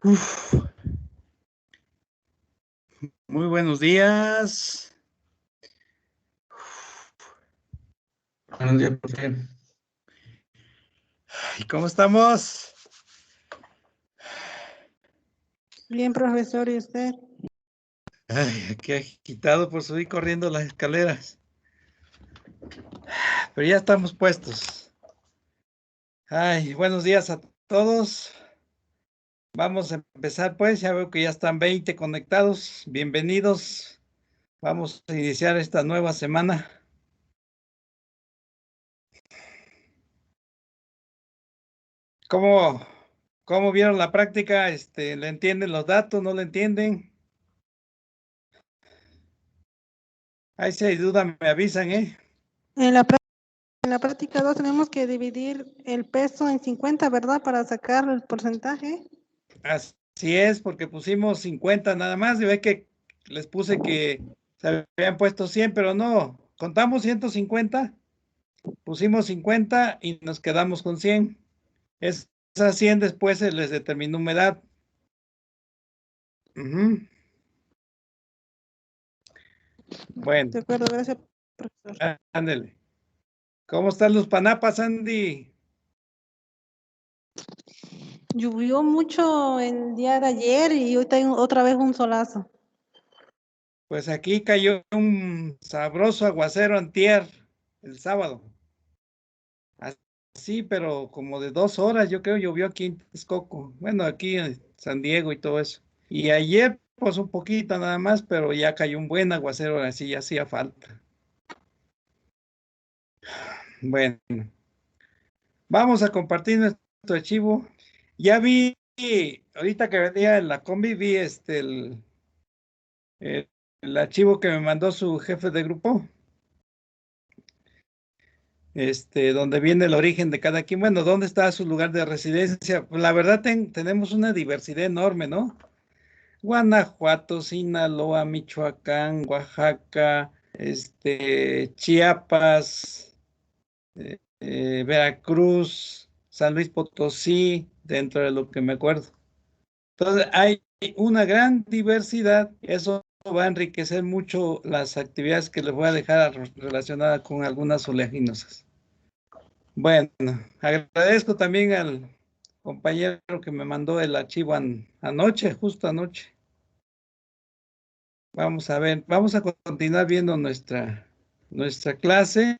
Uf. Muy buenos días. Buenos días, profe. ¿Y cómo estamos? Bien, profesor, ¿y usted? Ay, aquí agitado por subir corriendo las escaleras. Pero ya estamos puestos. Ay, buenos días a todos. Vamos a empezar pues, ya veo que ya están 20 conectados. Bienvenidos. Vamos a iniciar esta nueva semana. ¿Cómo vieron la práctica? ¿Le entienden los datos? ¿No le entienden? Ahí si hay duda me avisan, ¿eh? En la práctica 2 tenemos que dividir el peso en 50, ¿verdad? Para sacar el porcentaje. Así es, porque pusimos 50 nada más. Y ve que les puse que se habían puesto 100, pero no. Contamos 150, pusimos 50 y nos quedamos con 100. Esas 100 después se les determinó humedad. Bueno, De acuerdo, gracias, profesor. ándele. ¿Cómo están los panapas, Andy? Llovió mucho el día de ayer y hoy está otra vez un solazo. Pues aquí cayó un sabroso aguacero antier, el sábado. Sí, pero como de 2 horas, yo creo, llovió aquí en Texcoco. Bueno, aquí en San Diego y todo eso. Y ayer, pues un poquito nada más, pero ya cayó un buen aguacero, así ya hacía falta. Bueno, vamos a compartir nuestro archivo. Ya vi, ahorita que venía en la combi, vi el archivo que me mandó su jefe de grupo. Donde viene el origen de cada quien. Bueno, ¿dónde está su lugar de residencia? Pues la verdad tenemos una diversidad enorme, ¿no? Guanajuato, Sinaloa, Michoacán, Oaxaca, Chiapas, Veracruz, San Luis Potosí, dentro de lo que me acuerdo. Entonces, hay una gran diversidad. Eso va a enriquecer mucho las actividades que les voy a dejar relacionadas con algunas oleaginosas. Bueno, agradezco también al compañero que me mandó el archivo anoche, justo anoche. Vamos a ver, vamos a continuar viendo nuestra clase.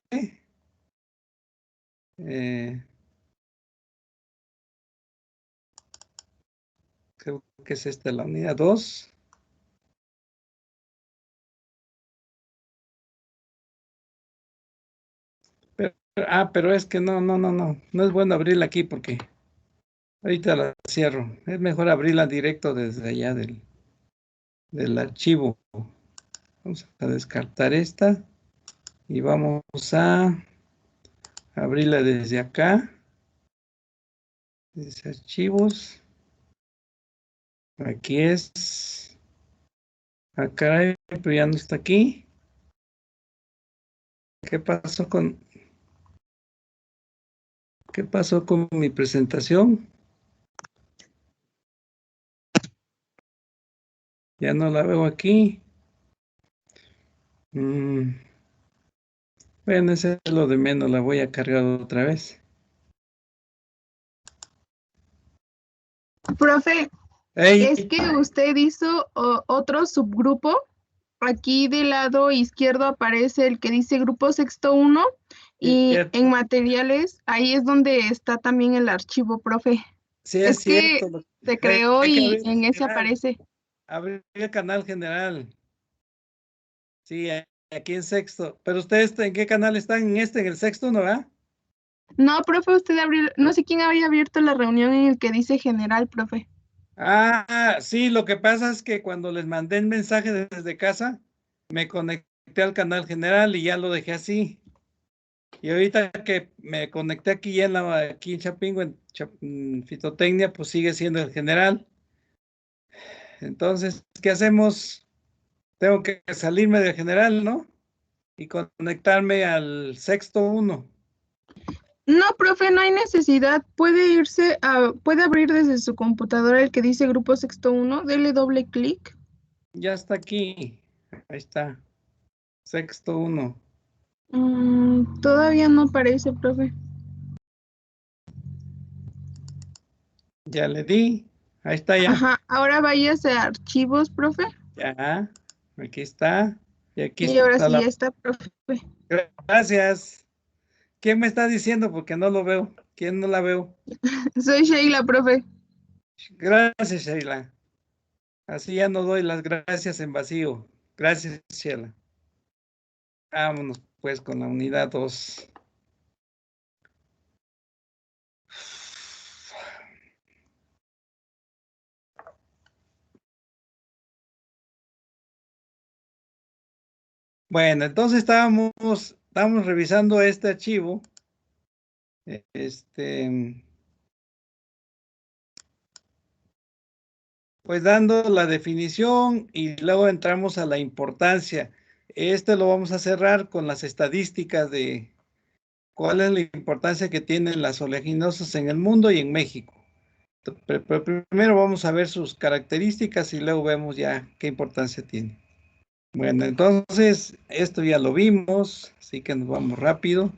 Creo que es esta la unidad 2. Pero es que no es bueno abrirla aquí porque ahorita la cierro. Es mejor abrirla directo desde allá del archivo. Vamos a descartar esta y vamos a abrirla desde acá. Desde archivos. Aquí es. Acá, pero ya no está aquí. ¿Qué pasó con mi presentación? Ya no la veo aquí. Bueno, ese es lo de menos, la voy a cargar otra vez. Profe, ¡Ey! es que usted hizo otro subgrupo. Aquí del lado izquierdo aparece el que dice Grupo Sexto 1 y Cierto. en materiales, ahí es donde está también el archivo, profe. Sí, Es es que cierto. se creó Hay que y abrir el en ese general. aparece. Abrir el canal general. Sí, aquí en sexto. Pero ustedes, ¿en qué canal están? En el sexto, ¿no va? No, profe, usted abrió, no sé quién había abierto la reunión en el que dice general, profe. Sí, lo que pasa es que cuando les mandé el mensaje desde casa, me conecté al canal general y ya lo dejé así. Y ahorita que me conecté aquí aquí en Chapingo, en Fitotecnia, pues sigue siendo el general. Entonces, ¿qué hacemos? Tengo que salirme del general, ¿no? Y conectarme al sexto 1. No, profe, no hay necesidad. Puede abrir desde su computadora el que dice Grupo Sexto 1. Dele doble clic. Ya está aquí. Ahí está. Sexto 1. Todavía no aparece, profe. Ya le di. Ahí está ya. Ajá, ahora váyase a archivos, profe. Ya. Aquí está. Y aquí Y ahora está sí la... ya está, profe. Gracias. ¿Quién me está diciendo? Porque no lo veo. ¿Quién no la veo? Soy Sheila, profe. Gracias, Sheila. Así ya no doy las gracias en vacío. Gracias, Sheila. Vámonos pues con la unidad 2. Bueno, entonces estábamos revisando este archivo. Pues dando la definición y luego entramos a la importancia. Lo vamos a cerrar con las estadísticas de cuál es la importancia que tienen las oleaginosas en el mundo y en México. Pero primero vamos a ver sus características y luego vemos ya qué importancia tiene. Bueno, entonces esto ya lo vimos, así que nos vamos rápido.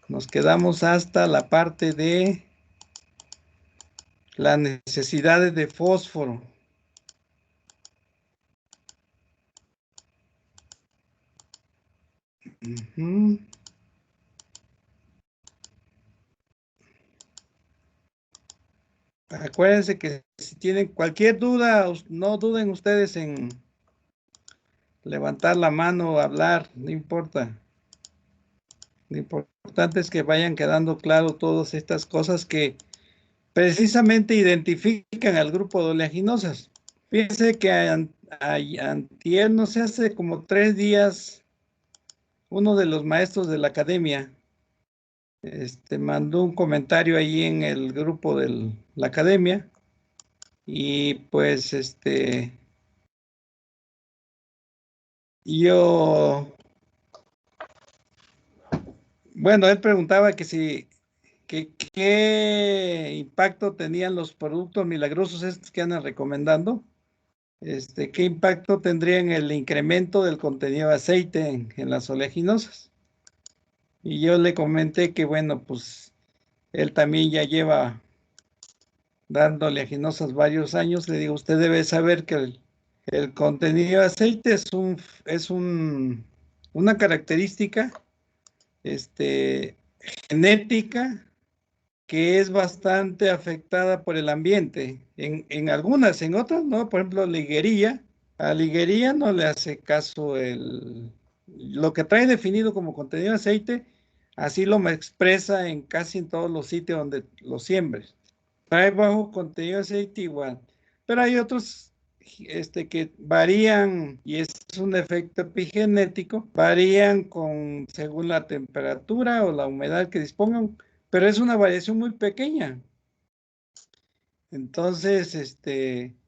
Nos quedamos hasta la parte de las necesidades de fósforo. Acuérdense que si tienen cualquier duda, no duden ustedes en levantar la mano o hablar, no importa. Lo importante es que vayan quedando claro todas estas cosas que precisamente identifican al grupo de oleaginosas. Fíjense que antier, no sé, hace como 3 días, uno de los maestros de la academia mandó un comentario ahí en el grupo de la academia y pues bueno, él preguntaba qué impacto tenían los productos milagrosos estos que andan recomendando. ¿Qué impacto tendrían el incremento del contenido de aceite en las oleaginosas? Y yo le comenté que, bueno, pues él también ya lleva dando oleaginosas varios años. Le digo, usted debe saber que el contenido de aceite es una característica genética que es bastante afectada por el ambiente. En algunas, en otras no. Por ejemplo, liguería. A liguería no le hace caso lo que trae definido como contenido de aceite, así lo expresa en casi en todos los sitios donde lo siembres. Trae bajo contenido de aceite igual. Pero hay otros que varían, y es un efecto epigenético, varían según la temperatura o la humedad que dispongan, pero es una variación muy pequeña. Entonces,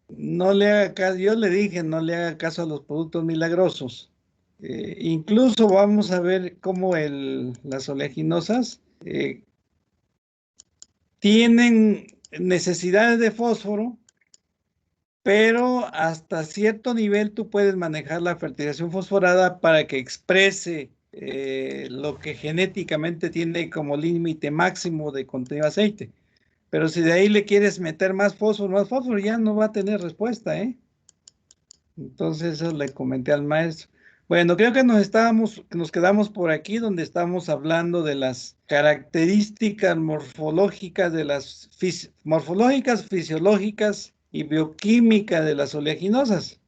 no le haga caso, yo le dije, no le haga caso a los productos milagrosos. Incluso vamos a ver cómo las oleaginosas tienen necesidades de fósforo, pero hasta cierto nivel tú puedes manejar la fertilización fosforada para que exprese lo que genéticamente tiene como límite máximo de contenido de aceite. Pero si de ahí le quieres meter más fósforo, ya no va a tener respuesta, ¿eh? Entonces eso le comenté al maestro. Bueno, creo que nos quedamos por aquí donde estamos hablando de las características morfológicas morfológicas, fisiológicas y bioquímicas de las oleaginosas.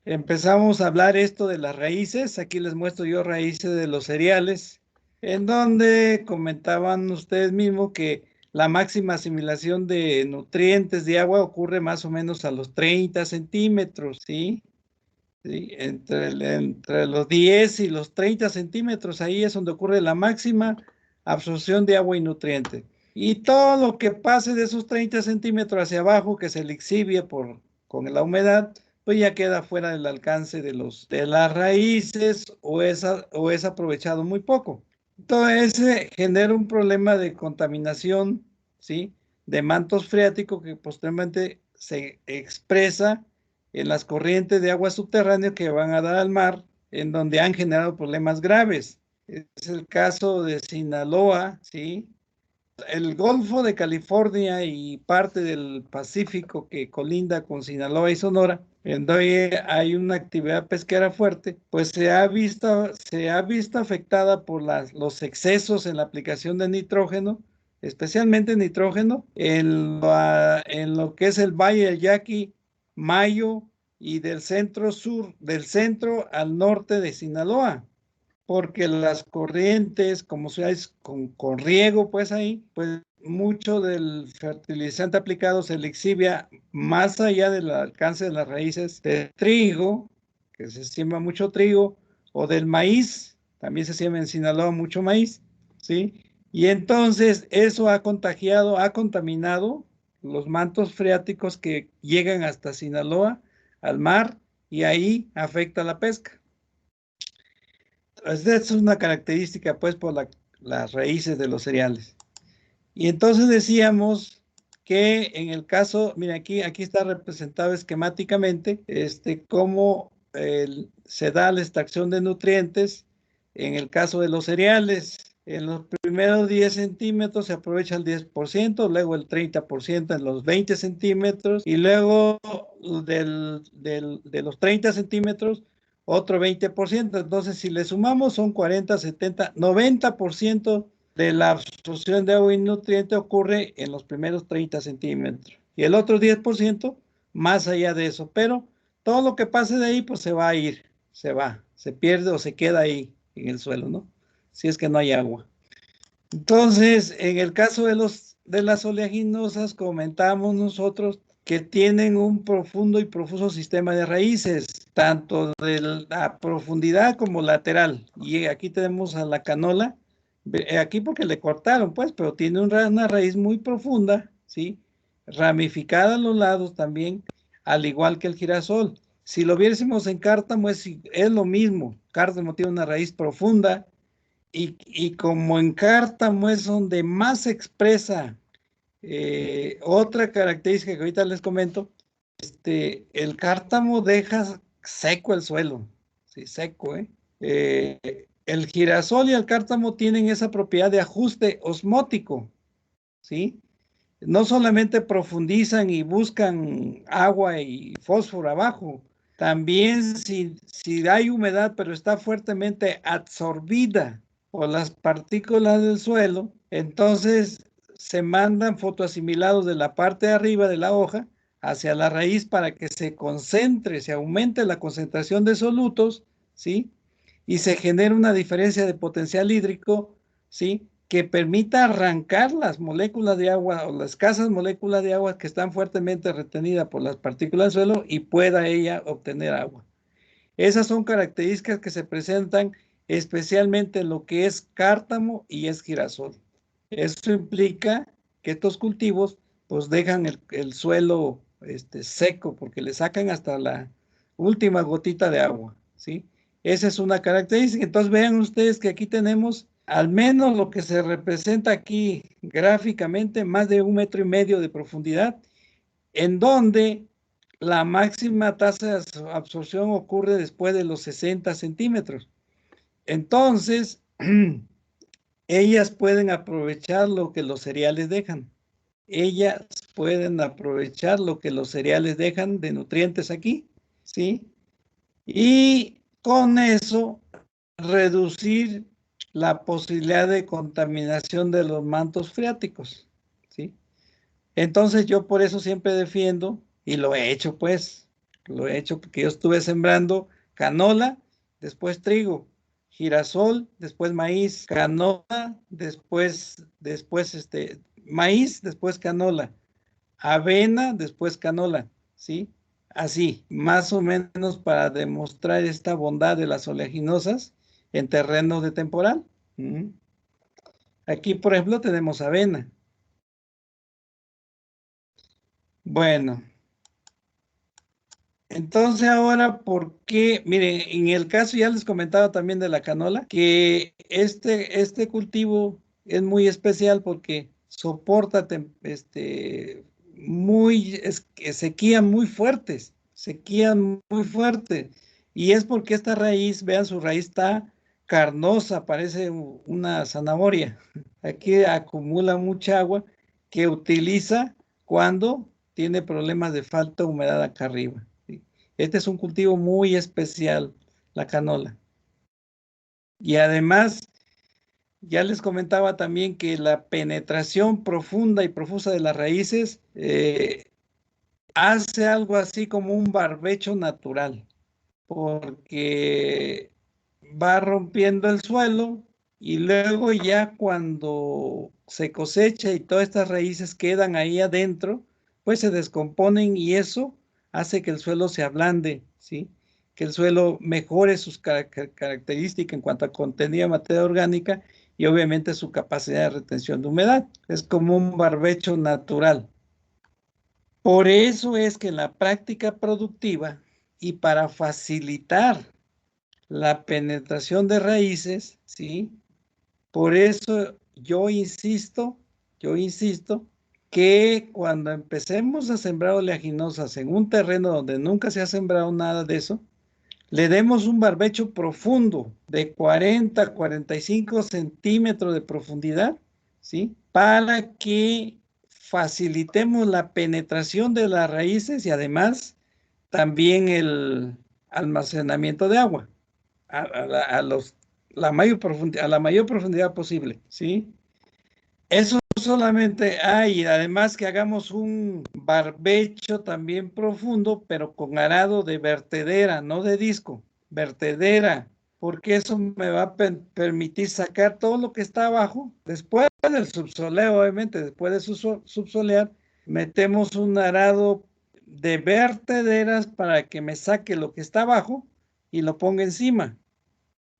Empezamos a hablar esto de las raíces. Aquí les muestro yo raíces de los cereales, en donde comentaban ustedes mismos que la máxima asimilación de nutrientes de agua ocurre más o menos a los 30 centímetros, ¿sí? ¿Sí? Entre los 10 y los 30 centímetros, ahí es donde ocurre la máxima absorción de agua y nutrientes. Y todo lo que pase de esos 30 centímetros hacia abajo, que se exhibe con la humedad, pues ya queda fuera del alcance de las raíces o es aprovechado muy poco. Todo ese genera un problema de contaminación, ¿sí? De mantos freáticos que posteriormente se expresa en las corrientes de agua subterránea que van a dar al mar, en donde han generado problemas graves. Es el caso de Sinaloa, ¿sí? El Golfo de California y parte del Pacífico que colinda con Sinaloa y Sonora, en donde hay una actividad pesquera fuerte, pues se ha visto afectada por los excesos en la aplicación de nitrógeno, especialmente nitrógeno, en lo que es el Valle del Yaqui, Mayo y del centro sur, del centro al norte de Sinaloa, porque las corrientes, como se hace con riego, pues ahí, pues mucho del fertilizante aplicado se le exhibia más allá del alcance de las raíces de trigo, que se siembra mucho trigo, o del maíz, también se siembra en Sinaloa mucho maíz, ¿sí? Y entonces eso ha contagiado, ha contaminado los mantos freáticos que llegan hasta Sinaloa, al mar, y ahí afecta la pesca. Esa es una característica, pues, por las raíces de los cereales. Y entonces decíamos que en el caso, mira, aquí está representado esquemáticamente cómo se da la extracción de nutrientes en el caso de los cereales. En los primeros 10 centímetros se aprovecha el 10%, luego el 30% en los 20 centímetros y luego de los 30 centímetros otro 20%. Entonces, si le sumamos son 40, 70, 90% de la absorción de agua y nutriente ocurre en los primeros 30 centímetros. Y el otro 10% más allá de eso. Pero todo lo que pase de ahí, pues se va a ir, se pierde o se queda ahí en el suelo, ¿no? Si es que no hay agua. Entonces, en el caso de las oleaginosas, comentamos nosotros que tienen un profundo y profuso sistema de raíces, tanto de la profundidad como lateral. Y aquí tenemos a la canola, aquí porque le cortaron, pues, pero tiene una raíz muy profunda, ¿sí? Ramificada a los lados también, al igual que el girasol. Si lo viésemos en cártamo, es lo mismo. Cártamo tiene una raíz profunda, y como en cártamo es donde más se expresa otra característica que ahorita les comento, el cártamo deja seco el suelo, sí, seco, ¿eh? El girasol y el cártamo tienen esa propiedad de ajuste osmótico, ¿sí? No solamente profundizan y buscan agua y fósforo abajo, también si hay humedad, pero está fuertemente absorbida por las partículas del suelo, entonces se mandan fotoasimilados de la parte de arriba de la hoja hacia la raíz para que se concentre, se aumente la concentración de solutos, ¿sí? Y se genera una diferencia de potencial hídrico, ¿sí? Que permita arrancar las moléculas de agua o las escasas moléculas de agua que están fuertemente retenidas por las partículas del suelo y pueda ella obtener agua. Esas son características que se presentan especialmente en lo que es cártamo y es girasol. Eso implica que estos cultivos pues dejan el suelo seco porque le sacan hasta la última gotita de agua, ¿sí? Esa es una característica. Entonces vean ustedes que aquí tenemos al menos lo que se representa aquí gráficamente, más de 1,5 metros de profundidad, en donde la máxima tasa de absorción ocurre después de los 60 centímetros. Entonces, ellas pueden aprovechar lo que los cereales dejan. Ellas pueden aprovechar lo que los cereales dejan de nutrientes aquí, ¿sí? Y con eso reducir la posibilidad de contaminación de los mantos freáticos, ¿sí? Entonces yo por eso siempre defiendo, y lo he hecho pues, lo he hecho porque yo estuve sembrando canola, después trigo, girasol, después maíz, canola, después maíz, después canola, avena, después canola, ¿sí? Así, más o menos para demostrar esta bondad de las oleaginosas en terrenos de temporal. Aquí, por ejemplo, tenemos avena. Bueno, Entonces ahora, ¿por qué? Miren, en el caso ya les comentaba también de la canola, que este cultivo es muy especial porque soporta sequías muy fuertes, sequías muy fuertes. Y es porque esta raíz, vean, su raíz está carnosa, parece una zanahoria. Aquí acumula mucha agua que utiliza cuando tiene problemas de falta de humedad acá arriba. ¿Sí? Este es un cultivo muy especial, la canola. Y además, ya les comentaba también que la penetración profunda y profusa de las raíces hace algo así como un barbecho natural, porque va rompiendo el suelo y luego ya cuando se cosecha y todas estas raíces quedan ahí adentro, pues se descomponen y eso hace que el suelo se ablande, ¿sí? Que el suelo mejore sus características en cuanto a contenido de materia orgánica y obviamente su capacidad de retención de humedad. Es como un barbecho natural. Por eso es que en la práctica productiva y para facilitar la penetración de raíces, ¿sí? Por eso yo insisto que cuando empecemos a sembrar oleaginosas en un terreno donde nunca se ha sembrado nada de eso, le demos un barbecho profundo de 40 a 45 centímetros de profundidad, ¿sí? Para que facilitemos la penetración de las raíces y además también el almacenamiento de agua a la mayor profundidad posible, ¿sí? Eso solamente hay, además que hagamos un barbecho también profundo, pero con arado de vertedera, no de disco, vertedera, porque eso me va a permitir sacar todo lo que está abajo, después del subsoleo, obviamente, después de subsolear, metemos un arado de vertederas para que me saque lo que está abajo y lo ponga encima,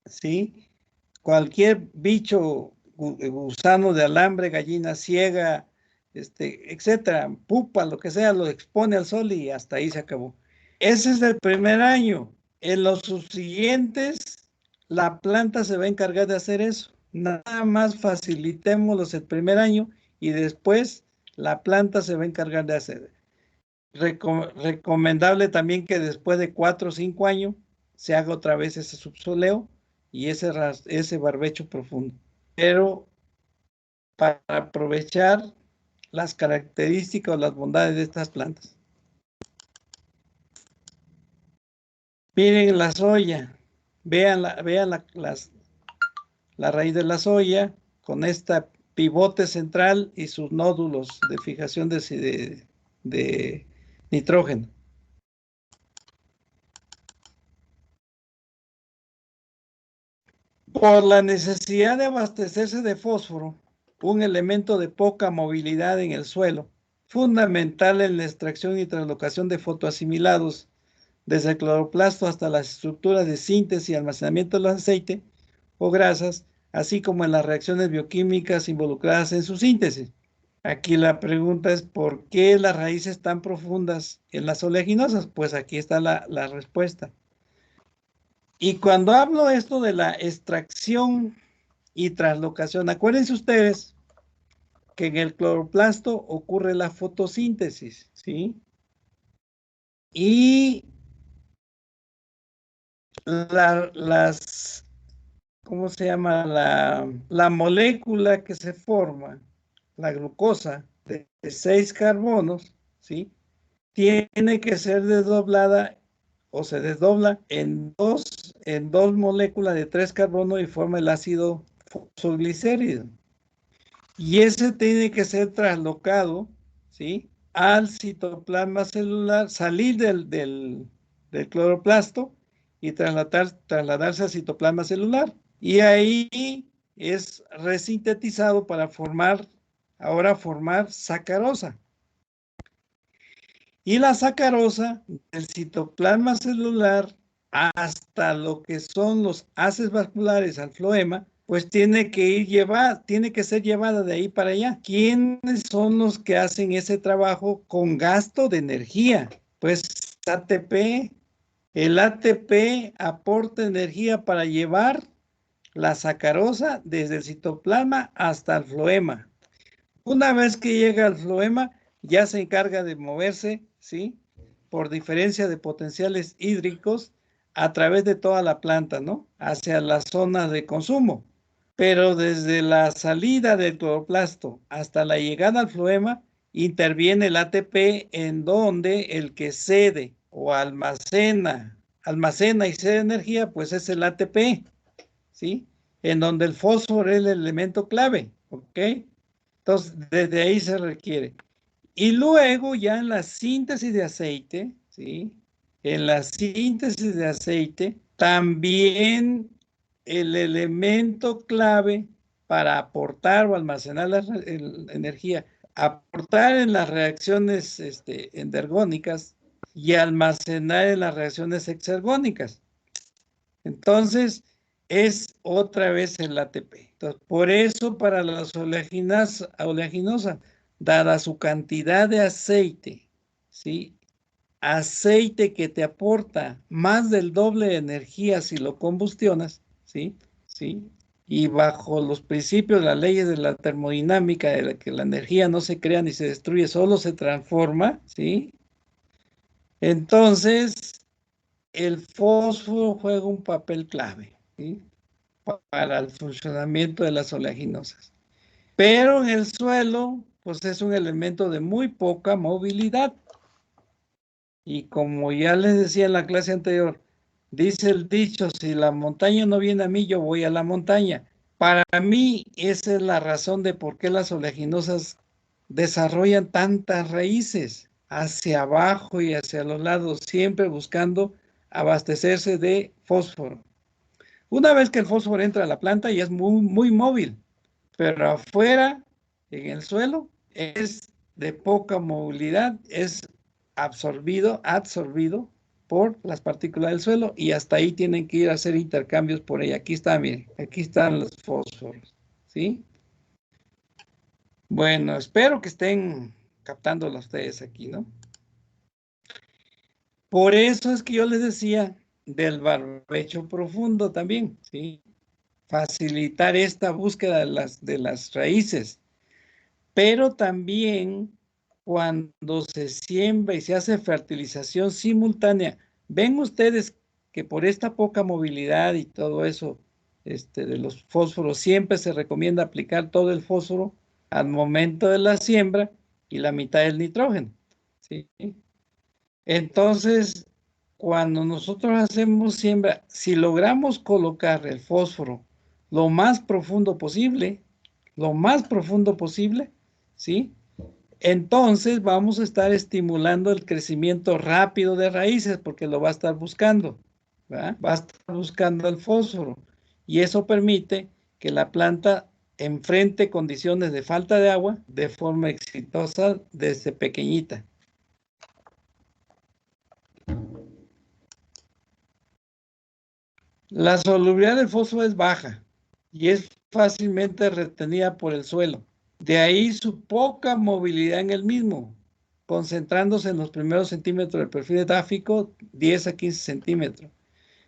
¿sí? Cualquier bicho, gusano de alambre, gallina ciega, etcétera, pupa, lo que sea, lo expone al sol y hasta ahí se acabó. Ese es el primer año. En los subsiguientes, la planta se va a encargar de hacer eso. Nada más facilitémoslos el primer año y después la planta se va a encargar de hacer. Recomendable también que después de 4 o 5 años se haga otra vez ese subsoleo y ese barbecho profundo. Pero para aprovechar las características o las bondades de estas plantas. Miren la soya, vean la raíz de la soya con esta pivote central y sus nódulos de fijación de nitrógeno. Por la necesidad de abastecerse de fósforo, un elemento de poca movilidad en el suelo, fundamental en la extracción y translocación de fotoasimilados, desde el cloroplasto hasta las estructuras de síntesis y almacenamiento del aceite o grasas, así como en las reacciones bioquímicas involucradas en su síntesis. Aquí la pregunta es, ¿por qué las raíces tan profundas en las oleaginosas? Pues aquí está la respuesta. Y cuando hablo esto de la extracción y translocación, acuérdense ustedes que en el cloroplasto ocurre la fotosíntesis, ¿sí? Y ¿cómo se llama? La molécula que se forma, la glucosa, de 6 carbonos, ¿sí? Tiene que ser desdoblada o se desdobla en dos moléculas de 3 carbonos y forma el ácido fosfoglicérido. Y ese tiene que ser traslocado, ¿sí? Al citoplasma celular, del cloroplasto y trasladarse al citoplasma celular. Y ahí es resintetizado para formar sacarosa. Y la sacarosa del citoplasma celular hasta lo que son los haces vasculares al floema, pues tiene que ser llevada de ahí para allá. ¿Quiénes son los que hacen ese trabajo con gasto de energía? Pues ATP. El ATP aporta energía para llevar la sacarosa desde el citoplasma hasta el floema. Una vez que llega al floema, ya se encarga de moverse, ¿sí? Por diferencia de potenciales hídricos a través de toda la planta, ¿no? Hacia las zonas de consumo. Pero desde la salida del cloroplasto hasta la llegada al floema, interviene el ATP en donde el que cede o almacena y cede energía, pues es el ATP, ¿sí? En donde el fósforo es el elemento clave, ¿ok? Entonces, desde ahí se requiere. Y luego ya en la síntesis de aceite, ¿sí? En la síntesis de aceite, también el elemento clave para aportar o almacenar la energía, aportar en las reacciones endergónicas y almacenar en las reacciones exergónicas. Entonces, es otra vez el ATP. Entonces, por eso para la oleaginosa, dada su cantidad de aceite, ¿sí? Aceite que te aporta más del doble de energía si lo combustionas, ¿sí? ¿Sí? Y bajo los principios, las leyes de la termodinámica, de la que la energía no se crea ni se destruye, solo se transforma, ¿sí? Entonces, el fósforo juega un papel clave, ¿sí? Para el funcionamiento de las oleaginosas. Pero en el suelo, pues es un elemento de muy poca movilidad. Y como ya les decía en la clase anterior, dice el dicho, si la montaña no viene a mí, yo voy a la montaña. Para mí, esa es la razón de por qué las oleaginosas desarrollan tantas raíces hacia abajo y hacia los lados, siempre buscando abastecerse de fósforo. Una vez que el fósforo entra a la planta, ya es muy, muy móvil, pero afuera, en el suelo, es de poca movilidad, es absorbido por las partículas del suelo y hasta ahí tienen que ir a hacer intercambios por ella. Aquí está, miren, aquí están los fósforos, ¿sí? Bueno, espero que estén captándola ustedes aquí, ¿no? Por eso es que yo les decía del barbecho profundo también, ¿sí? Facilitar esta búsqueda de las raíces, pero también cuando se siembra y se hace fertilización simultánea, ven ustedes que por esta poca movilidad y todo eso de los fósforos, siempre se recomienda aplicar todo el fósforo al momento de la siembra y la mitad del nitrógeno, ¿sí? Entonces, cuando nosotros hacemos siembra, si logramos colocar el fósforo lo más profundo posible, ¿sí? Entonces vamos a estar estimulando el crecimiento rápido de raíces porque lo va a estar buscando, ¿verdad? Va a estar buscando el fósforo y eso permite que la planta enfrente condiciones de falta de agua de forma exitosa desde pequeñita. La solubilidad del fósforo es baja y es fácilmente retenida por el suelo. De ahí su poca movilidad en el mismo, concentrándose en los primeros centímetros del perfil edáfico, 10 a 15 centímetros.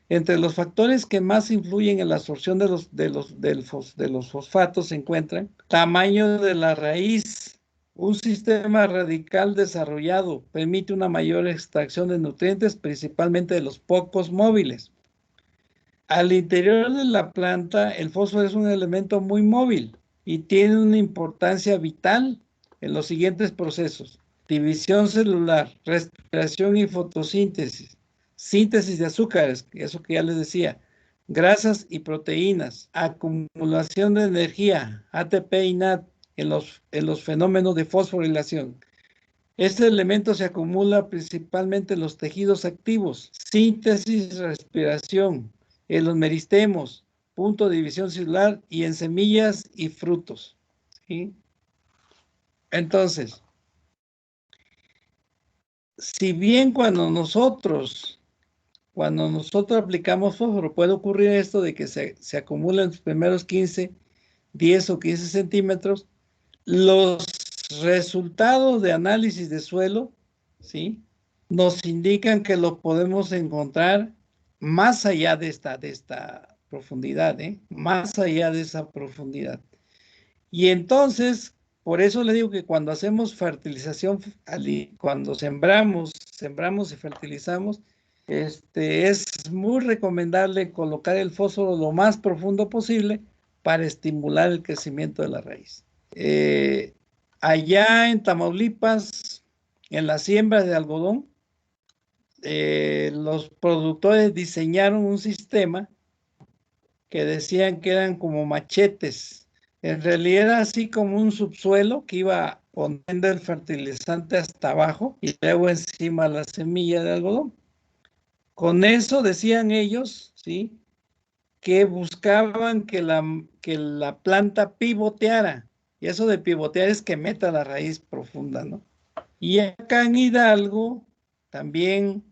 Entre los factores que más influyen en la absorción de los fosfatos se encuentran tamaño de la raíz. Un sistema radical desarrollado permite una mayor extracción de nutrientes, principalmente de los pocos móviles. Al interior de la planta, el fósforo es un elemento muy móvil y tiene una importancia vital en los siguientes procesos: división celular, respiración y fotosíntesis, síntesis de azúcares, eso que ya les decía, grasas y proteínas, acumulación de energía, ATP y NAD en los fenómenos de fosforilación. Este elemento se acumula principalmente en los tejidos activos, síntesis, respiración, en los meristemos, punto de división celular y en semillas y frutos, ¿sí? Entonces, si bien cuando nosotros aplicamos fósforo, puede ocurrir esto de que se acumulan los primeros 10 o 15 centímetros, los resultados de análisis de suelo, ¿sí? nos indican que lo podemos encontrar más allá de esta profundidad, más allá de esa profundidad. Y entonces, por eso le digo que cuando hacemos fertilización, cuando sembramos y fertilizamos, es muy recomendable colocar el fósforo lo más profundo posible para estimular el crecimiento de la raíz. Allá en Tamaulipas, en la siembra de algodón, los productores diseñaron un sistema que decían que eran como machetes. En realidad era así como un subsuelo que iba poniendo el fertilizante hasta abajo y luego encima la semilla de algodón. Con eso decían ellos, ¿sí?, que buscaban que la planta pivoteara. Y eso de pivotear es que meta la raíz profunda, ¿no? Y acá en Hidalgo también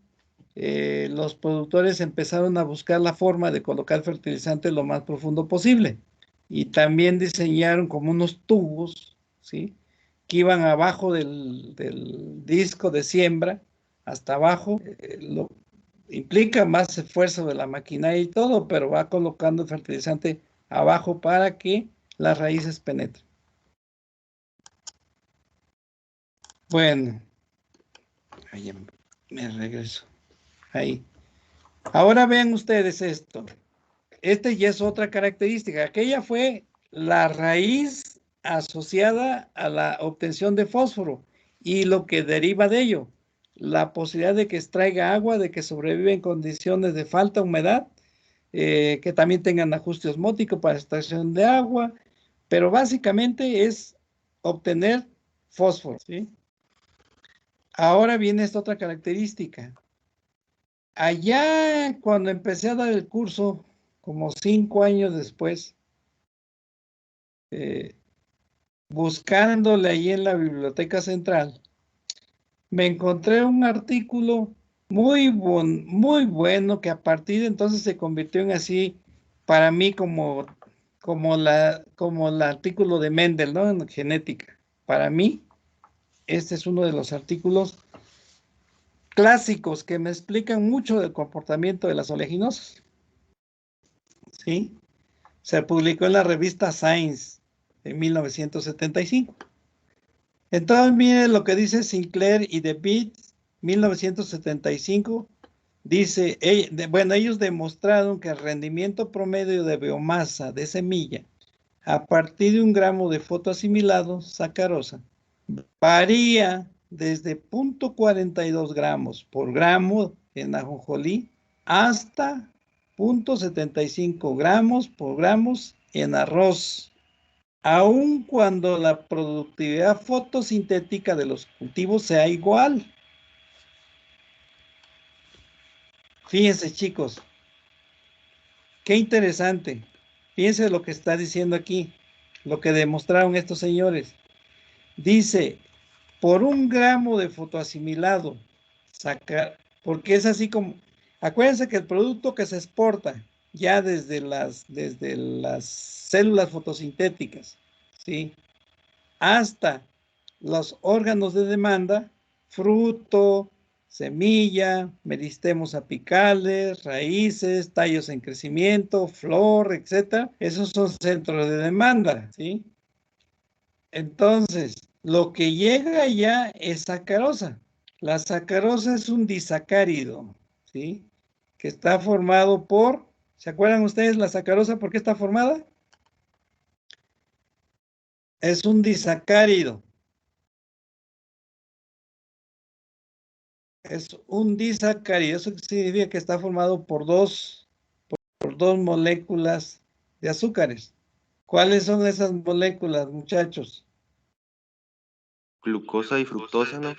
los productores empezaron a buscar la forma de colocar fertilizante lo más profundo posible. Y también diseñaron como unos tubos, ¿sí?, que iban abajo del disco de siembra, hasta abajo. Implica más esfuerzo de la maquinaria y todo, pero va colocando el fertilizante abajo para que las raíces penetren. Bueno, ahí me regreso. Ahí. Ahora vean ustedes esto. Esta ya es otra característica. Aquella fue la raíz asociada a la obtención de fósforo y lo que deriva de ello. La posibilidad de que extraiga agua, de que sobreviva en condiciones de falta de humedad, que también tengan ajuste osmótico para extracción de agua, pero básicamente es obtener fósforo, ¿sí? Ahora viene esta otra característica. Allá cuando empecé a dar el curso, como 5 años después, buscándole ahí en la Biblioteca Central, me encontré un artículo muy bueno que a partir de entonces se convirtió en así, para mí como el artículo de Mendel, ¿no?, en genética. Para mí, este es uno de los artículos clásicos que me explican mucho del comportamiento de las oleaginosas, ¿sí? Se publicó en la revista Science en 1975. Entonces, miren lo que dice Sinclair y DeWitt, 1975. Dice, bueno, ellos demostraron que el rendimiento promedio de biomasa de semilla a partir de 1 gramo de fotoasimilado, sacarosa, varía desde 0.42 gramos por gramo en ajonjolí hasta 0.75 gramos por gramos en arroz, aun cuando la productividad fotosintética de los cultivos sea igual. Fíjense, chicos, qué interesante. Fíjense lo que está diciendo aquí, lo que demostraron estos señores. Dice, por 1 gramo de fotoasimilado, porque es así como, acuérdense que el producto que se exporta ya desde las células fotosintéticas, ¿sí?, hasta los órganos de demanda, fruto, semilla, meristemos apicales, raíces, tallos en crecimiento, flor, etcétera. Esos son centros de demanda, ¿sí? Entonces, lo que llega ya es sacarosa. La sacarosa es un disacárido, ¿sí?, que está formado por, ¿se acuerdan ustedes la sacarosa por qué está formada? Es un disacárido. Es un disacárido. Eso significa que está formado por dos moléculas de azúcares. ¿Cuáles son esas moléculas, muchachos? Glucosa y fructosa, ¿no?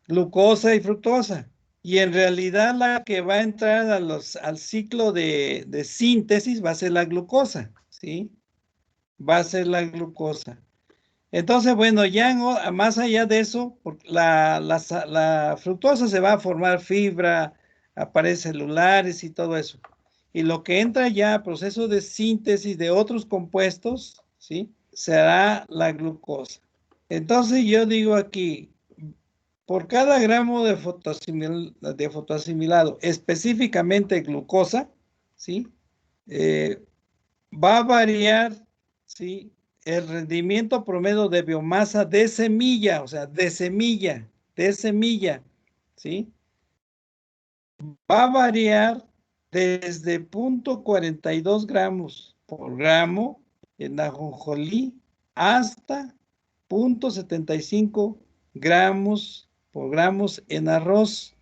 Glucosa y fructosa. Y en realidad la que va a entrar al ciclo de síntesis va a ser la glucosa, ¿sí? Va a ser la glucosa. Entonces, bueno, ya más allá de eso, la fructosa se va a formar fibra, paredes celulares y todo eso. Y lo que entra ya a proceso de síntesis de otros compuestos, ¿sí?, será la glucosa. Entonces yo digo aquí, por cada gramo de fotoasimilado, específicamente glucosa, ¿sí? Va a variar, ¿sí? El rendimiento promedio de biomasa de semilla, o sea, de semilla, ¿sí? Va a variar desde 0.42 gramos por gramo en ajonjolí hasta 0.75 gramos por gramos en arroz,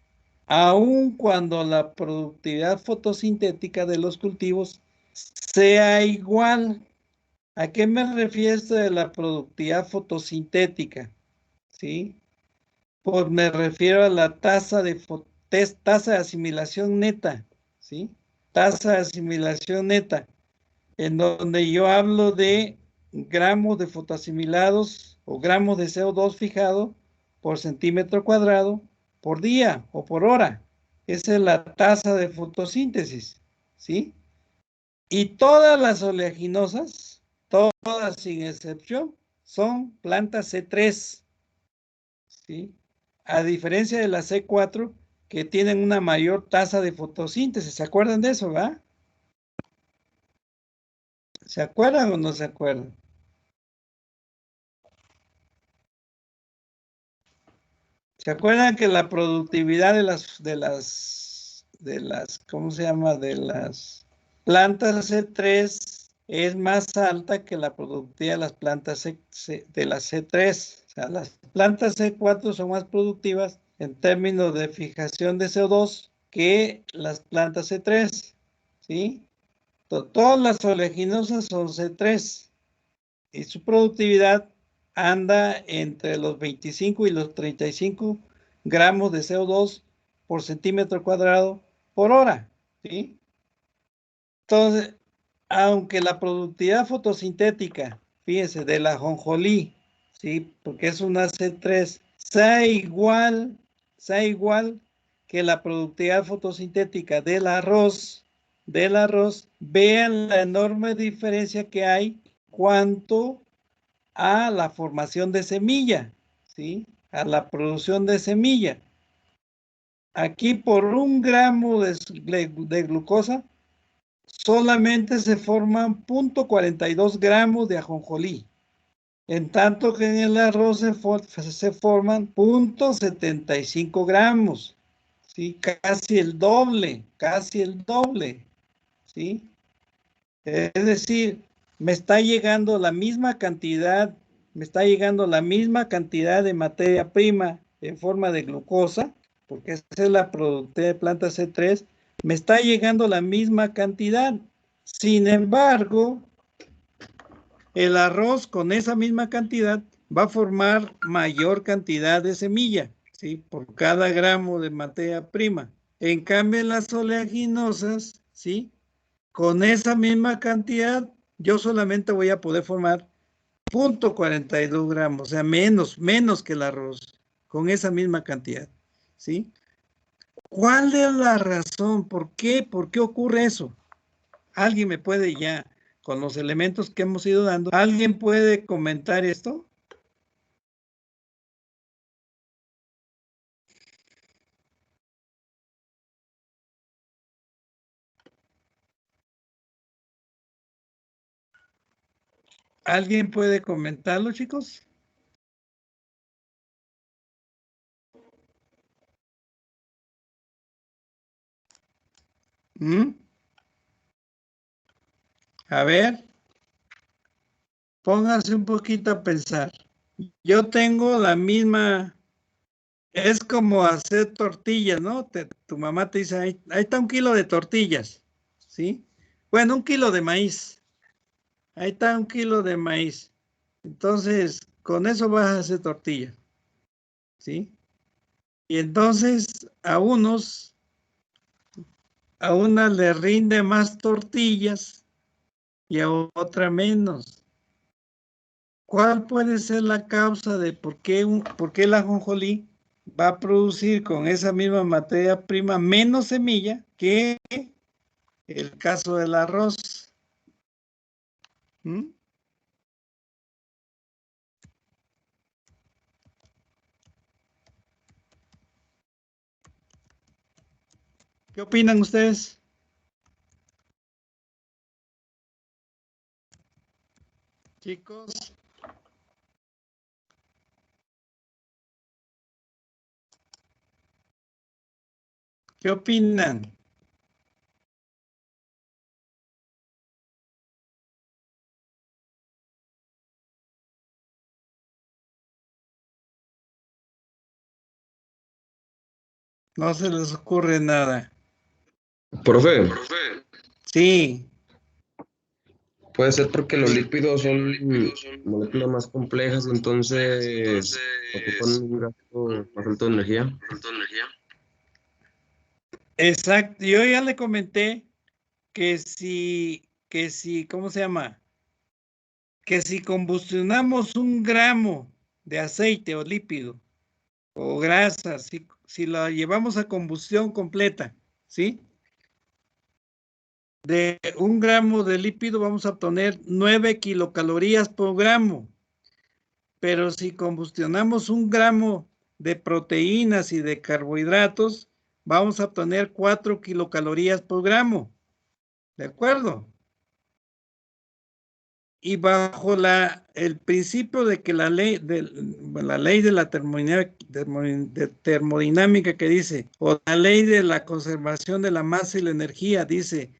aun cuando la productividad fotosintética de los cultivos sea igual. ¿A qué me refiero esto de la productividad fotosintética? ¿Sí? Pues me refiero a la tasa de asimilación neta, ¿sí? Tasa de asimilación neta, en donde yo hablo de gramos de fotoasimilados o gramos de CO2 fijado por centímetro cuadrado por día o por hora. Esa es la tasa de fotosíntesis, ¿sí? Y todas las oleaginosas, todas sin excepción, son plantas C3, ¿sí? A diferencia de la C4, que tienen una mayor tasa de fotosíntesis. ¿Se acuerdan de eso, va? ¿Se acuerdan o no se acuerdan? ¿Se acuerdan que la productividad ¿cómo se llama? De las plantas C3 es más alta que la productividad de las plantas de la C3? O sea, las plantas C4 son más productivas en términos de fijación de CO2 que las plantas C3, ¿sí? Todas las oleaginosas son C3 y su productividad anda entre los 25 y los 35 gramos de CO2 por centímetro cuadrado por hora, ¿sí? Entonces, aunque la productividad fotosintética, fíjense, de la ajonjolí, ¿sí? Porque es una C3, sea igual que la productividad fotosintética del arroz, vean la enorme diferencia que hay cuanto a la formación de semilla, ¿sí? A la producción de semilla. Aquí por 1 gramo de glucosa solamente se forman 0.42 gramos de ajonjolí, en tanto que en el arroz se forman 0.75 gramos, ¿sí? Casi el doble, ¿sí? Es decir, me está llegando la misma cantidad de materia prima en forma de glucosa, porque esa es la productividad de planta C3, me está llegando la misma cantidad. Sin embargo, el arroz con esa misma cantidad va a formar mayor cantidad de semilla, ¿sí? Por cada gramo de materia prima. En cambio, en las oleaginosas, ¿sí? Con esa misma cantidad, yo solamente voy a poder formar 0.42 gramos, o sea, menos que el arroz, con esa misma cantidad, ¿sí? ¿Cuál es la razón? ¿Por qué? ¿Por qué ocurre eso? ¿Alguien me puede ya, con los elementos que hemos ido dando, alguien puede comentar esto? ¿Alguien puede comentarlo, chicos? ¿Mm? A ver, pónganse un poquito a pensar. Yo tengo la misma, es como hacer tortillas, ¿no? Tu mamá te dice, ahí está 1 kilo de tortillas, ¿sí? Bueno, 1 kilo de maíz. Ahí está 1 kilo de maíz. Entonces, con eso vas a hacer tortillas, ¿sí? Y entonces a unas le rinde más tortillas y a otra menos. ¿Cuál puede ser la causa de por qué el ajonjolí va a producir con esa misma materia prima menos semilla que el caso del arroz? ¿Mm? ¿Qué opinan ustedes? Chicos. ¿Qué opinan? No se les ocurre nada. Profe, Sí, puede ser porque los lípidos son moléculas más complejas, entonces ocupan un gasto más alto de energía. exacto. Yo ya le comenté que si, ¿cómo se llama? Que si combustionamos 1 gramo de aceite o lípido o grasa, si la llevamos a combustión completa, ¿sí? De 1 gramo de lípido vamos a obtener 9 kilocalorías por gramo. Pero si combustionamos 1 gramo de proteínas y de carbohidratos, vamos a obtener 4 kilocalorías por gramo. ¿De acuerdo? Y bajo el principio de que la ley de la termodinámica que dice, o la ley de la conservación de la masa y la energía, dice